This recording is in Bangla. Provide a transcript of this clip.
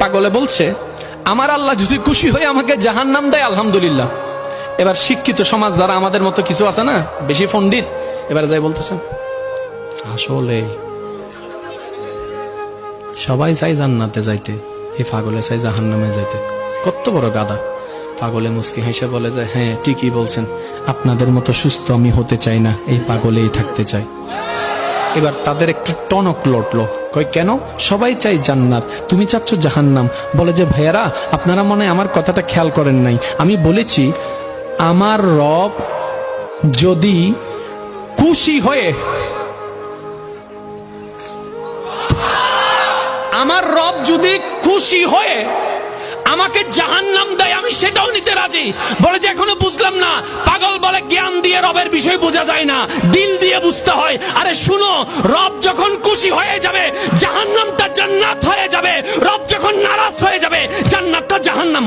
পাগলে বলছে, আমার আল্লাহ যদি খুশি হয়ে আমাকে জাহান্নাম দেয় আলহামদুলিল্লাহ। এবার শিক্ষিত সমাজ যারা আমাদের মতো কিছু আছে না, বেশি পণ্ডিত, এবার যাই বলতেছেন আসলে সবাই চাই জান্নাতে যাইতে, এই পাগলে চাই জাহান্নামে যাইতে। কত বড় গাদা! পাগলে মুস্কি হেসে বলে যে, হ্যাঁ ঠিকই বলছেন, আপনাদের মতো সুস্থ আমি হতে চাই না, এই পাগলেই থাকতে চাই। এবার তাদের একটু টনক লটলো, কই কেন? সবাই চাই জান্নাত, তুমি চাচ্ছ জাহান্নাম। বলে যে, ভাইয়ারা আপনারা মনে হয় আমার কথাটা খেয়াল করেন নাই, আমি বলেছি আমার রব যদি খুশি হয়ে, আমার রব যদি খুশি হয়ে আমাকে জাহান্নাম দেয় আমি সেটাও নিতে রাজি। বলে যে এখনো বুঝলাম না। পাগল বলে জ্ঞান দিয়ে রবের বিষয় বোঝা যায় না, দিল দিয়ে বুঝতে হয়। আরে শুনো, রব যখন খুশি হয়ে যাবে জাহান্নামটা জান্নাত হয়ে যাবে, রব যখন নারাজ হয়ে যাবে জান্নাতটা জাহান্নাম